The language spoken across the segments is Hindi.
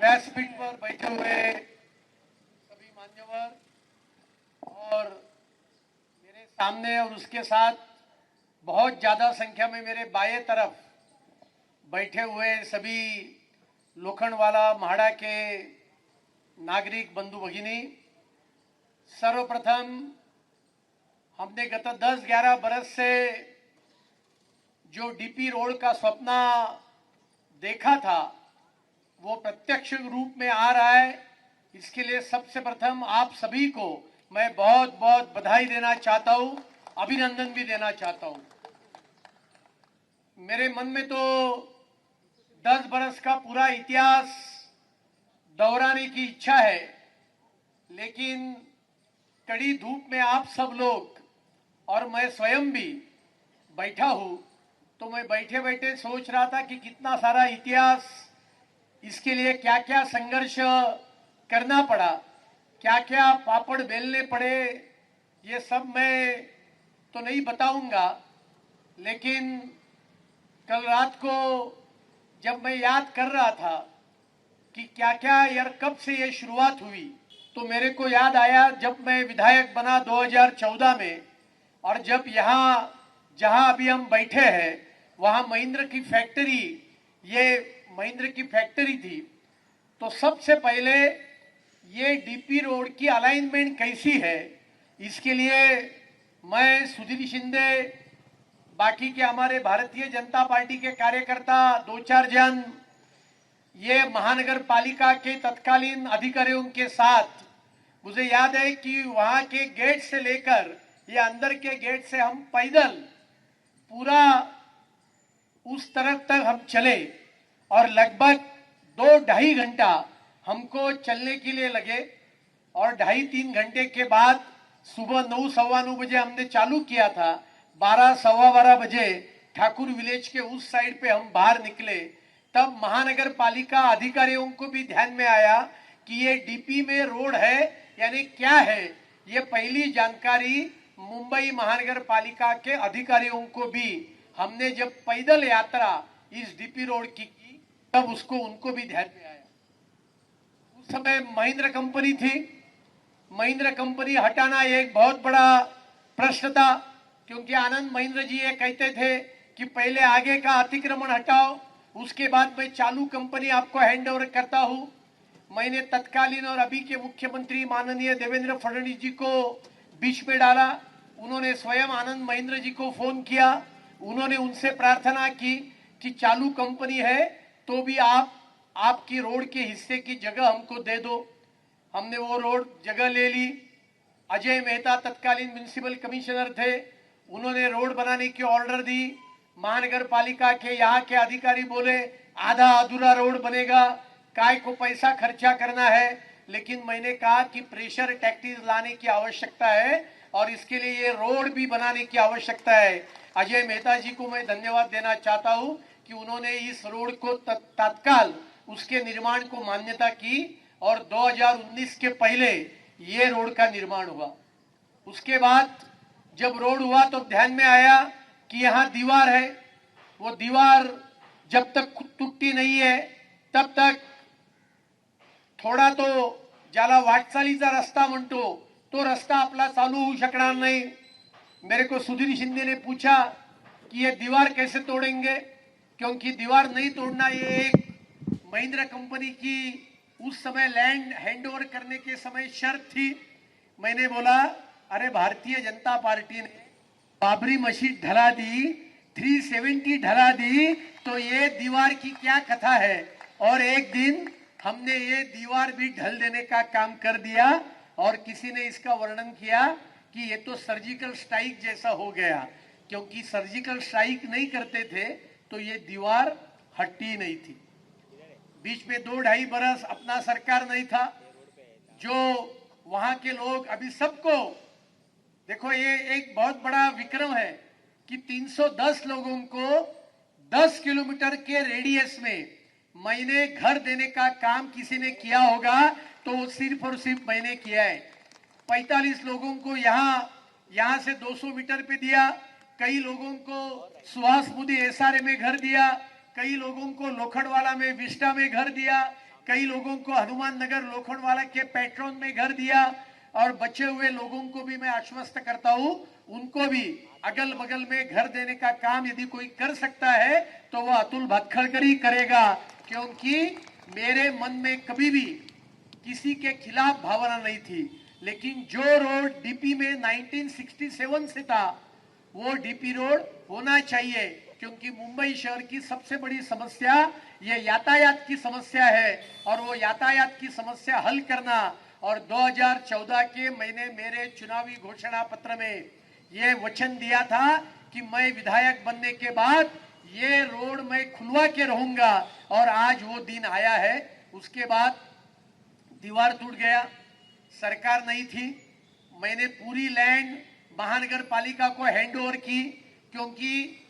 व्यासपीठ पर बैठे हुए सभी मान्यवर और मेरे सामने और उसके साथ बहुत ज्यादा संख्या में मेरे बाएं तरफ बैठे हुए सभी लोखंडवाला म्हाडा के नागरिक बंधु भगिनी, सर्वप्रथम हमने गत 10-11 बरस से जो डीपी रोड का स्वप्न देखा था वो प्रत्यक्ष रूप में आ रहा है। इसके लिए सबसे प्रथम आप सभी को मैं बहुत बहुत बधाई देना चाहता हूं, अभिनंदन भी देना चाहता हूं। मेरे मन में तो 10 बरस का पूरा इतिहास दोहराने की इच्छा है, लेकिन कड़ी धूप में आप सब लोग और मैं स्वयं भी बैठा हूं, तो मैं बैठे बैठे सोच रहा था कि कितना सारा इतिहास, इसके लिए क्या क्या संघर्ष करना पड़ा, क्या क्या पापड़ बेलने पड़े, ये सब मैं तो नहीं बताऊंगा। लेकिन कल रात को जब मैं याद कर रहा था कि क्या क्या यार कब से ये शुरुआत हुई, तो मेरे को याद आया जब मैं विधायक बना 2014 में, और जब यहाँ जहाँ अभी हम बैठे हैं वहाँ महिंद्रा की फैक्ट्री, ये महिंद्रा की फैक्ट्री थी, तो सबसे पहले ये डीपी रोड की अलाइनमेंट कैसी है, इसके लिए मैं सुधीर शिंदे, बाकी के हमारे भारतीय जनता पार्टी के कार्यकर्ता 2-4 जन, ये महानगर पालिका के तत्कालीन अधिकारियों के साथ, मुझे याद है कि वहां के गेट से लेकर ये अंदर के गेट से हम पैदल पूरा उस तरफ तक हम चले और लगभग 2-2.5 घंटा हमको चलने के लिए लगे। और 2.5-3 घंटे के बाद सुबह 9-9:15 बजे हमने चालू किया था, 12-12:15 बजे ठाकुर विलेज के उस साइड पे हम बाहर निकले। तब महानगर पालिका अधिकारियों को भी ध्यान में आया कि ये डीपी में रोड है यानी क्या है। ये पहली जानकारी मुंबई महानगर पालिका के अधिकारियों को भी हमने जब पैदल यात्रा इस डीपी रोड की तब उसको उनको भी ध्यान में आया। उस समय महिंद्रा कंपनी थी, महिंद्रा कंपनी हटाना एक बहुत बड़ा प्रश्न था, क्योंकि आनंद महिंद्रा जी ये कहते थे कि पहले आगे का अतिक्रमण हटाओ, उसके बाद मैं चालू कंपनी आपको हैंड ओवर करता हूं। मैंने तत्कालीन और अभी के मुख्यमंत्री माननीय देवेंद्र फडणवीस जी को बीच में डाला। उन्होंने स्वयं आनंद महिंद्रा जी को फोन किया, उन्होंने उनसे प्रार्थना की कि चालू कंपनी है तो भी आपकी रोड के हिस्से की जगह हमको दे दो। हमने वो रोड जगह ले ली। अजय मेहता तत्कालीन म्युनिसिपल कमिश्नर थे, उन्होंने रोड बनाने की ऑर्डर दी। महानगर पालिका के यहाँ के अधिकारी बोले आधा अधूरा रोड बनेगा, काय को पैसा खर्चा करना है। लेकिन मैंने कहा कि प्रेशर टैक्टिस लाने की आवश्यकता है और इसके लिए ये रोड भी बनाने की आवश्यकता है। अजय मेहता जी को मैं धन्यवाद देना चाहता हूं कि उन्होंने इस रोड को तत्काल उसके निर्माण को मान्यता की और 2019 के पहले ये रोड का निर्माण हुआ। उसके बाद जब रोड हुआ तो ध्यान में आया कि यहाँ दीवार है, वो दीवार जब तक टूटती नहीं है तब तक थोडा तो ज्याला वाटचालीचा रस्ता म्हणतो तो रस्ता आपला चालू होऊ शकणार नहीं। मेरे को सुधीर शिंदे ने पूछा कि ये दीवार कैसे तोड़ेंगे, क्योंकि दीवार नहीं तोड़ना ये एक महिंद्रा कंपनी की उस समय लैंड हैंडओवर करने के समय शर्त थी। मैंने बोला अरे भारतीय जनता पार्टी ने बाबरी मस्जिद ढला दी, 370 ढला दी, तो ये दीवार की क्या कथा है। और एक दिन हमने ये दीवार भी ढल देने का काम कर दिया और किसी ने इसका वर्णन किया कि ये तो सर्जिकल स्ट्राइक जैसा हो गया, क्योंकि सर्जिकल स्ट्राइक नहीं करते थे तो ये दीवार हटती नहीं थी। बीच में 2-2.5 बरस अपना सरकार नहीं था, जो वहां के लोग अभी सबको देखो, ये एक बहुत बड़ा विक्रम है कि 310 लोगों को 10 किलोमीटर के रेडियस में मैंने घर देने का काम किसी ने किया होगा तो वो सिर्फ और सिर्फ मैंने किया है। 45 लोगों को यहाँ से 200 मीटर पे दिया, कई लोगों को सुहास मोदी एसआरए में घर दिया, कई लोगों को लोखंडवाला में विस्टा में घर दिया, कई लोगों को हनुमान नगर लोखंडवाला के पेट्रोल में घर दिया और बचे हुए लोगों को भी मैं आश्वस्त करता हूं, उनको भी अगल बगल में घर देने का काम यदि कोई कर सकता है तो वो अतुल भटखड़कर ही करेगा, क्योंकि मेरे मन में कभी भी किसी के खिलाफ भावना नहीं थी। लेकिन जो रोड डीपी में 1967 से था वो डीपी रोड होना चाहिए, क्योंकि मुंबई शहर की सबसे बड़ी समस्या ये यातायात की समस्या है और वो यातायात की समस्या हल करना। और 2014 के मैंने मेरे चुनावी घोषणा पत्र में ये वचन दिया था कि मैं विधायक बनने के बाद ये रोड मैं खुलवा के रहूंगा, और आज वो दिन आया है। उसके बाद दीवार टूट गया, सरकार नहीं थी, मैंने पूरी लैंड महानगर पालिका को हैंड ओवर की, क्योंकि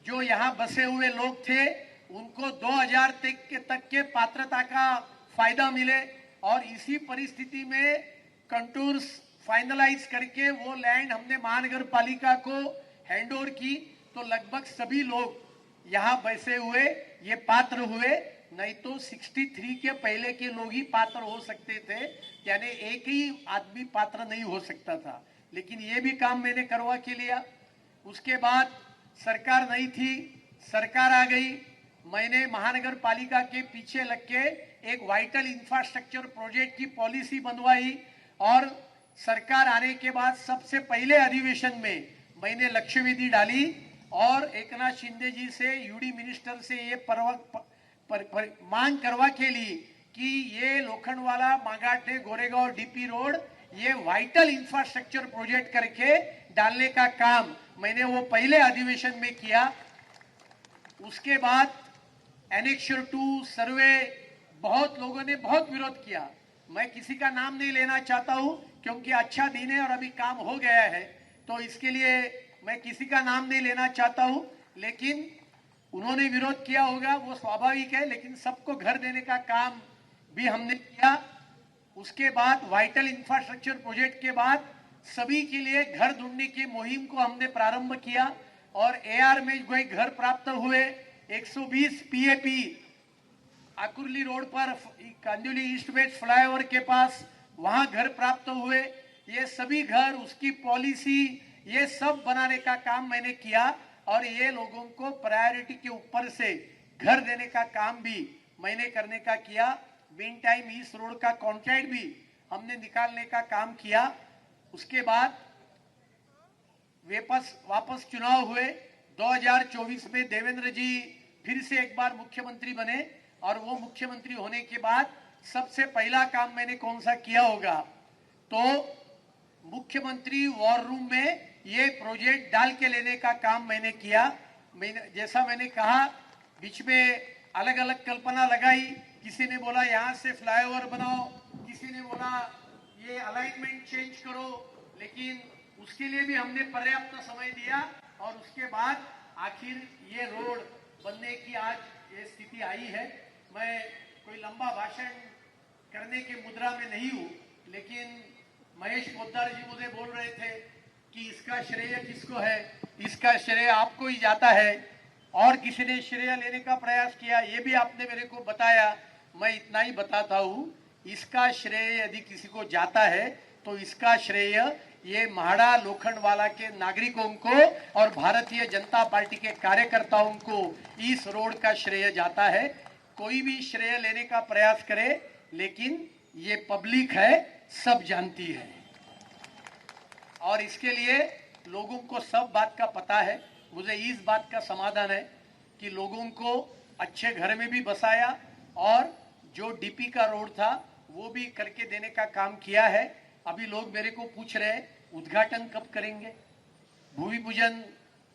जो यहाँ बसे हुए लोग थे उनको 2000 तक के पात्रता का फायदा मिले, और इसी परिस्थिति में कंटूर्स फाइनलाइज करके वो लैंड हमने महानगर पालिका को हैंड ओवर की। तो लगभग सभी लोग यहाँ बसे हुए ये पात्र हुए, नहीं तो 63 के पहले के लोग ही पात्र हो सकते थे, यानी एक ही आदमी पात्र नहीं हो सकता था। लेकिन ये भी काम मैंने करवा के लिया। उसके बाद सरकार नहीं थी, सरकार आ गई, मैंने महानगर पालिका के पीछे लग के एक वाइटल इंफ्रास्ट्रक्चर प्रोजेक्ट की पॉलिसी बनवाई, और सरकार आने के बाद सबसे पहले अधिवेशन में मैंने लक्ष्य विधि डाली और एकनाथ शिंदे जी से, यूडी मिनिस्टर से ये मांग करवा के ली कि ये लोखंडवाला मांगाटे गोरेगांव डीपी रोड ये वाइटल इंफ्रास्ट्रक्चर प्रोजेक्ट करके डालने का काम मैंने वो पहले अधिवेशन में किया। उसके बाद एनेक्सर 2 सर्वे बहुत लोगों ने बहुत विरोध किया, मैं किसी का नाम नहीं लेना चाहता हूं क्योंकि अच्छा दिन है और अभी काम हो गया है, तो इसके लिए मैं किसी का नाम नहीं लेना चाहता हूं। लेकिन उन्होंने विरोध किया होगा, वो स्वाभाविक है, लेकिन सबको घर देने का काम भी हमने किया। उसके बाद वाइटल इंफ्रास्ट्रक्चर प्रोजेक्ट के बाद सभी के लिए घर ढूंढने की मुहिम को हमने प्रारंभ किया, और एआर में कोई घर प्राप्त हुए। 120 पीएपी आकुर्ली रोड पर कांदिवली ईस्ट वेस्ट फ्लाईओवर के पास वहां घर प्राप्त हुए। ये सभी घर, उसकी पॉलिसी, ये सब बनाने का काम मैंने किया, और ये लोगों को प्रायोरिटी के ऊपर से घर देने का काम भी मैंने करने का किया। मीन टाइम इस रोड का कॉन्ट्रैक्ट भी हमने निकालने का काम किया। उसके बाद वापस चुनाव हुए। 2024 में देवेंद्र जी फिर से एक बार मुख्यमंत्री बने, और वो मुख्यमंत्री होने के बाद सबसे पहला काम मैंने कौन सा किया होगा, तो मुख्यमंत्री वॉर रूम में ये प्रोजेक्ट डाल के लेने का काम मैंने किया। जैसा मैंने कहा, बीच में अलग अलग कल्पना लगाई, किसी ने बोला यहाँ से फ्लाईओवर बनाओ, किसी ने बोला ये अलाइनमेंट चेंज करो, लेकिन उसके लिए भी हमने पर्याप्त समय दिया, और उसके बाद आखिर ये रोड बनने की आज ये स्थिति आई है। मैं कोई लंबा भाषण करने के मुद्रा में नहीं हूं, लेकिन महेश पोद्दार जी मुझे बोल रहे थे कि इसका श्रेय किसको है, इसका श्रेय आपको ही जाता है, और किसी ने श्रेय लेने का प्रयास किया, ये भी आपने मेरे को बताया। मैं इतना ही बताता हूं, इसका श्रेय यदि किसी को जाता है तो इसका श्रेय ये म्हाडा लोखंडवाला के नागरिकों को और भारतीय जनता पार्टी के कार्यकर्ताओं को इस रोड का श्रेय जाता है। कोई भी श्रेय लेने का प्रयास करे, लेकिन ये पब्लिक है, सब जानती है, और इसके लिए लोगों को सब बात का पता है। मुझे इस बात का समाधान है कि लोगों को अच्छे घर में भी बसाया, और जो डीपी का रोड था वो भी करके देने का काम किया है। अभी लोग मेरे को पूछ रहे हैं उद्घाटन कब करेंगे, भूमि पूजन।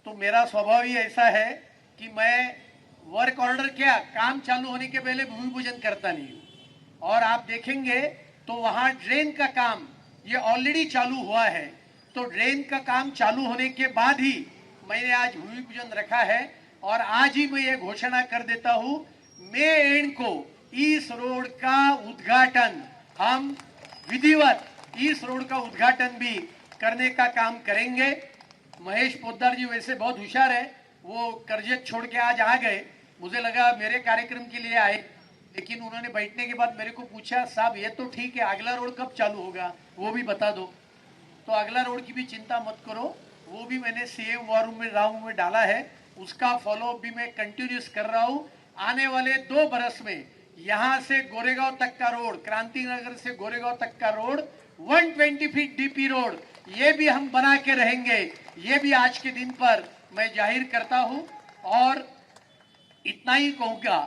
तो मेरा स्वभाव ही ऐसा है कि मैं वर्क ऑर्डर क्या काम चालू होने के पहले भूमि पूजन करता नहीं हूं। और आप देखेंगे तो वहां ड्रेन का काम ये ऑलरेडी चालू हुआ है, तो ड्रेन का काम चालू होने के बाद ही मैंने आज भूमि पूजन रखा है, और आज ही मैं ये घोषणा कर देता हूं, मई एंड को इस रोड का उद्घाटन हम विधिवत इस रोड का उद्घाटन भी करने का काम करेंगे। महेश पोद्दार जी वैसे बहुत होशियार है, वो कर्जत छोड़ के आज आ गए, मुझे लगा मेरे कार्यक्रम के लिए आए, लेकिन उन्होंने बैठने के बाद मेरे को पूछा, साहब ये तो ठीक है, अगला रोड कब चालू होगा वो भी बता दो। तो अगला रोड की भी चिंता मत करो, वो भी मैंने सीएम वॉर रूम में राउंड में डाला है, उसका फॉलोअप भी मैं कंटिन्यूस कर रहा हूं। आने वाले 2 बरस में यहां से गोरेगांव तक का रोड, क्रांति नगर से गोरेगांव तक का रोड 120 फीट डीपी रोड, ये भी हम बना के रहेंगे। ये भी आज के दिन पर मैं जाहिर करता हूं और इतना ही कहूंगा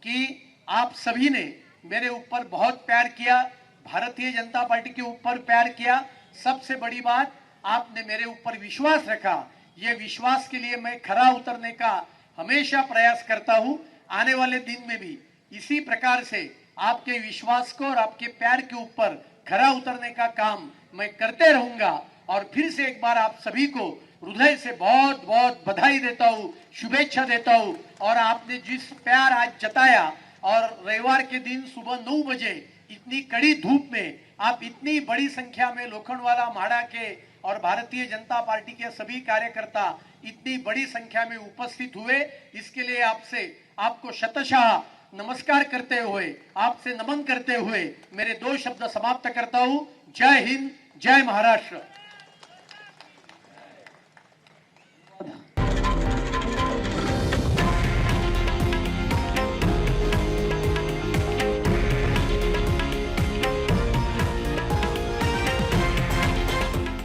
कि आप सभी ने मेरे ऊपर बहुत प्यार किया, भारतीय जनता पार्टी के ऊपर प्यार किया। सबसे बड़ी बात, आपने मेरे ऊपर विश्वास रखा। ये विश्वास के लिए मैं खरा उतरने का हमेशा प्रयास करता हूं। आने वाले दिन में भी इसी प्रकार से आपके विश्वास को और आपके प्यार के ऊपर खरा उतरने का काम मैं करते रहूंगा। और फिर से एक बार आप सभी को हृदय से बहुत बहुत बधाई देता हूं, शुभेच्छा देता हूं। और आपने जिस प्यार आज जताया और रविवार के दिन सुबह 9 बजे इतनी कड़ी धूप में आप इतनी बड़ी संख्या में लोखंडवाला म्हाडा के और भारतीय जनता पार्टी के सभी कार्यकर्ता इतनी बड़ी संख्या में उपस्थित हुए, इसके लिए आपको शतशः नमस्कार करते हुए, आपसे नमन करते हुए मेरे 2 शब्द समाप्त करता हूं। जय हिंद, जय महाराष्ट्र।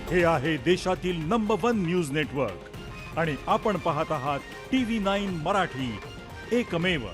हे आहे देशातील नंबर 1 न्यूज नेटवर्क आणि आपण पाहत आहात TV9 मराठी, एकमेव।